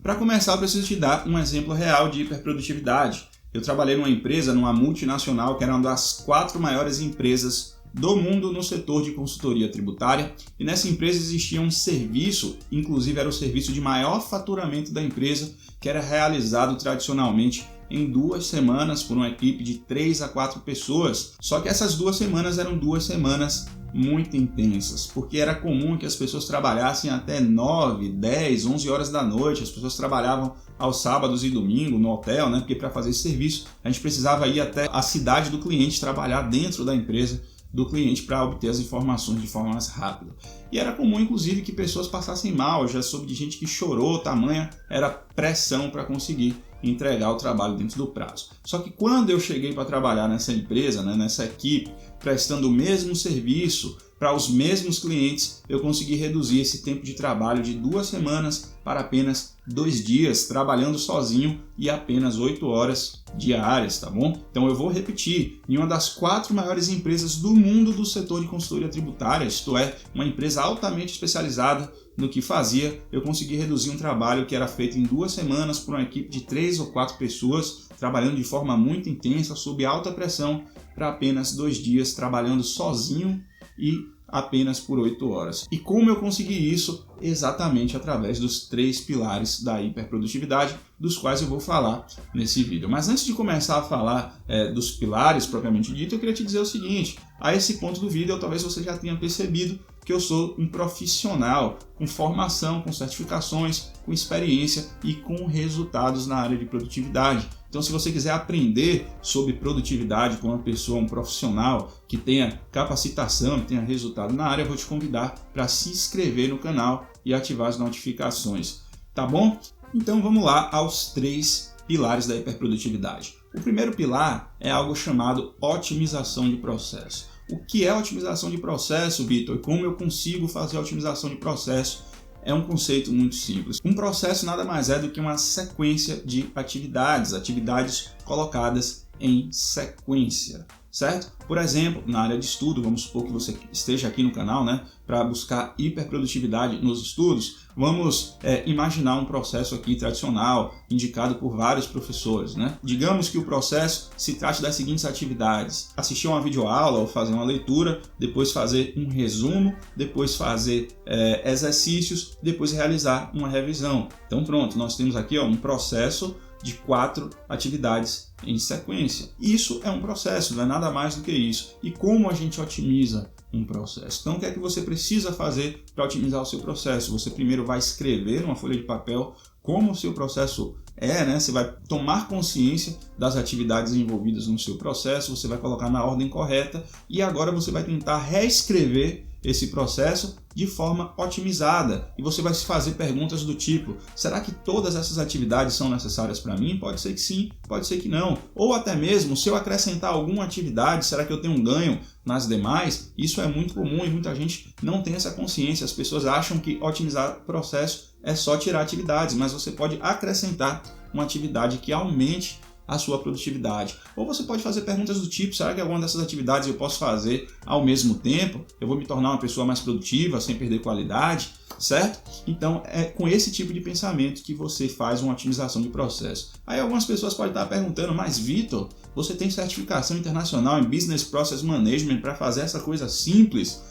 Para começar, eu preciso te dar um exemplo real de hiperprodutividade. Eu trabalhei numa empresa, numa multinacional, que era uma das 4 maiores empresas do mundo no setor de consultoria tributária, e nessa empresa existia um serviço, inclusive era o serviço de maior faturamento da empresa, que era realizado tradicionalmente em 2 semanas por uma equipe de 3 a 4 pessoas. Só que essas 2 semanas eram 2 semanas muito intensas, porque era comum que as pessoas trabalhassem até 9, 10, 11 horas da noite. As pessoas trabalhavam aos sábados e domingo no hotel, né? Porque para fazer esse serviço a gente precisava ir até a cidade do cliente, trabalhar dentro da empresa do cliente para obter as informações de forma mais rápida. E era comum, inclusive, que pessoas passassem mal. Já soube de gente que chorou, tamanha era pressão para conseguir entregar o trabalho dentro do prazo. Só que quando eu cheguei para trabalhar nessa empresa, né, nessa equipe, prestando o mesmo serviço para os mesmos clientes, eu consegui reduzir esse tempo de trabalho de 2 semanas para apenas 2 dias, trabalhando sozinho e apenas 8 horas diárias, tá bom? Então eu vou repetir, em uma das 4 maiores empresas do mundo do setor de consultoria tributária, isto é, uma empresa altamente especializada no que fazia, eu consegui reduzir um trabalho que era feito em 2 semanas por uma equipe de 3 ou 4 pessoas, trabalhando de forma muito intensa, sob alta pressão, para apenas 2 dias, trabalhando sozinho e apenas por 8 horas. E como eu consegui isso? Exatamente através dos 3 pilares da hiperprodutividade, dos quais eu vou falar nesse vídeo. Mas antes de começar a falar dos pilares propriamente dito, eu queria te dizer o seguinte: a esse ponto do vídeo, talvez você já tenha percebido que eu sou um profissional com formação, com certificações, com experiência e com resultados na área de produtividade. Então, se você quiser aprender sobre produtividade com uma pessoa, um profissional que tenha capacitação, que tenha resultado na área, eu vou te convidar para se inscrever no canal e ativar as notificações, tá bom? Então, vamos lá aos 3 pilares da hiperprodutividade. O primeiro pilar é algo chamado otimização de processo. O que é otimização de processo, Vitor? Como eu consigo fazer a otimização de processo? É um conceito muito simples. Um processo nada mais é do que uma sequência de atividades colocadas em sequência, certo? Por exemplo, na área de estudo, vamos supor que você esteja aqui no canal, né, para buscar hiperprodutividade nos estudos. Vamos imaginar um processo aqui tradicional, indicado por vários professores, né? Digamos que o processo se trate das seguintes atividades: assistir uma videoaula ou fazer uma leitura, depois fazer um resumo, depois fazer exercícios, depois realizar uma revisão. Então pronto, nós temos aqui um processo de 4 atividades em sequência. Isso é um processo, não é nada mais do que isso. E como a gente otimiza um processo? Então, o que é que você precisa fazer para otimizar o seu processo? Você primeiro vai escrever numa folha de papel como o seu processo né? Você vai tomar consciência das atividades envolvidas no seu processo, você vai colocar na ordem correta e agora você vai tentar reescrever esse processo de forma otimizada. E você vai se fazer perguntas do tipo: será que todas essas atividades são necessárias para mim? Pode ser que sim, pode ser que não. Ou até mesmo, se eu acrescentar alguma atividade, será que eu tenho um ganho nas demais? Isso é muito comum e muita gente não tem essa consciência. As pessoas acham que otimizar o processo é só tirar atividades, mas você pode acrescentar uma atividade que aumente a sua produtividade. Ou você pode fazer perguntas do tipo: será que alguma dessas atividades eu posso fazer ao mesmo tempo? Eu vou me tornar uma pessoa mais produtiva sem perder qualidade, certo? Então é com esse tipo de pensamento que você faz uma otimização de processo. Aí algumas pessoas podem estar perguntando: mas Vitor, você tem certificação internacional em Business Process Management para fazer essa coisa simples?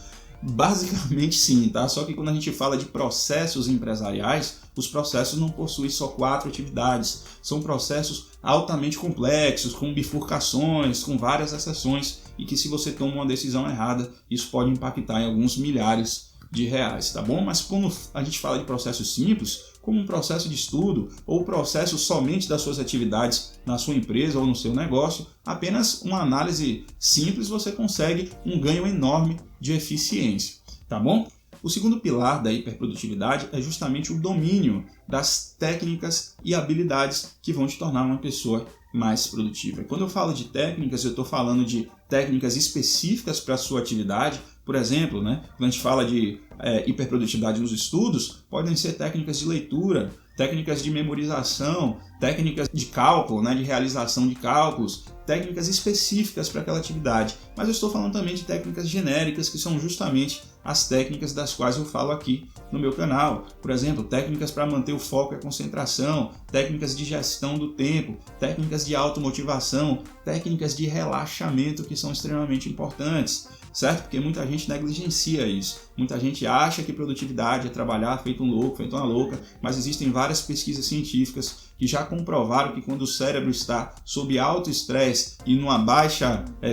Basicamente sim, tá? Só que quando a gente fala de processos empresariais, os processos não possuem só 4 atividades. São processos altamente complexos, com bifurcações, com várias exceções, e que se você toma uma decisão errada, isso pode impactar em alguns milhares de reais, tá bom? Mas quando a gente fala de processos simples, como um processo de estudo ou processo somente das suas atividades na sua empresa ou no seu negócio, apenas uma análise simples você consegue um ganho enorme de eficiência, tá bom? O segundo pilar da hiperprodutividade é justamente o domínio das técnicas e habilidades que vão te tornar uma pessoa mais produtiva. E quando eu falo de técnicas, eu estou falando de técnicas específicas para a sua atividade. Por exemplo, né, quando a gente fala de hiperprodutividade nos estudos, podem ser técnicas de leitura, técnicas de memorização, técnicas de cálculo, né, de realização de cálculos, técnicas específicas para aquela atividade, mas eu estou falando também de técnicas genéricas, que são justamente as técnicas das quais eu falo aqui no meu canal. Por exemplo, técnicas para manter o foco e a concentração, técnicas de gestão do tempo, técnicas de automotivação, técnicas de relaxamento, que são extremamente importantes, certo? Porque muita gente negligencia isso. Muita gente acha que produtividade é trabalhar feito um louco, feito uma louca, mas existem várias pesquisas científicas que já comprovaram que quando o cérebro está sob alto estresse e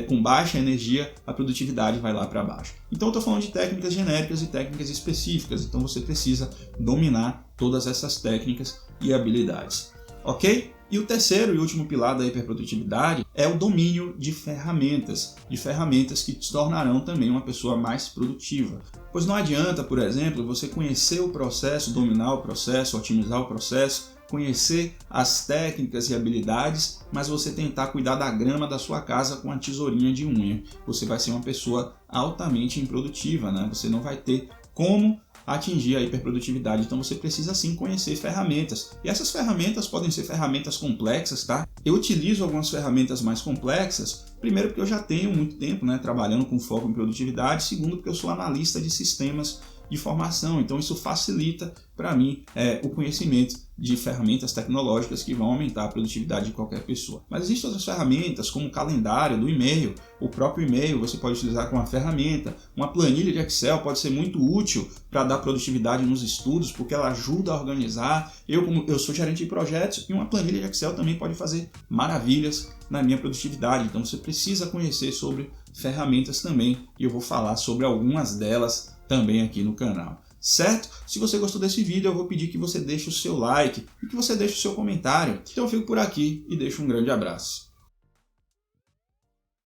com baixa energia, a produtividade vai lá para baixo. Então eu estou falando de técnicas genéricas e técnicas específicas, então você precisa dominar todas essas técnicas e habilidades, ok? E o terceiro e último pilar da hiperprodutividade é o domínio de ferramentas que te tornarão também uma pessoa mais produtiva. Pois não adianta, por exemplo, você conhecer o processo, dominar o processo, otimizar o processo, conhecer as técnicas e habilidades, mas você tentar cuidar da grama da sua casa com a tesourinha de unha. Você vai ser uma pessoa altamente improdutiva, né? Você não vai ter como atingir a hiperprodutividade, então você precisa sim conhecer ferramentas. E essas ferramentas podem ser ferramentas complexas, tá? Eu utilizo algumas ferramentas mais complexas, primeiro porque eu já tenho muito tempo, né, trabalhando com foco em produtividade, segundo porque eu sou analista de sistemas de formação, então isso facilita para mim o conhecimento de ferramentas tecnológicas que vão aumentar a produtividade de qualquer pessoa. Mas existem outras ferramentas, como o calendário do e-mail, o próprio e-mail você pode utilizar como uma ferramenta, uma planilha de Excel pode ser muito útil para dar produtividade nos estudos, porque ela ajuda a organizar. Eu sou gerente de projetos e uma planilha de Excel também pode fazer maravilhas na minha produtividade, então você precisa conhecer sobre ferramentas também, e eu vou falar sobre algumas delas também aqui no canal, certo? Se você gostou desse vídeo, eu vou pedir que você deixe o seu like e que você deixe o seu comentário. Então eu fico por aqui e deixo um grande abraço.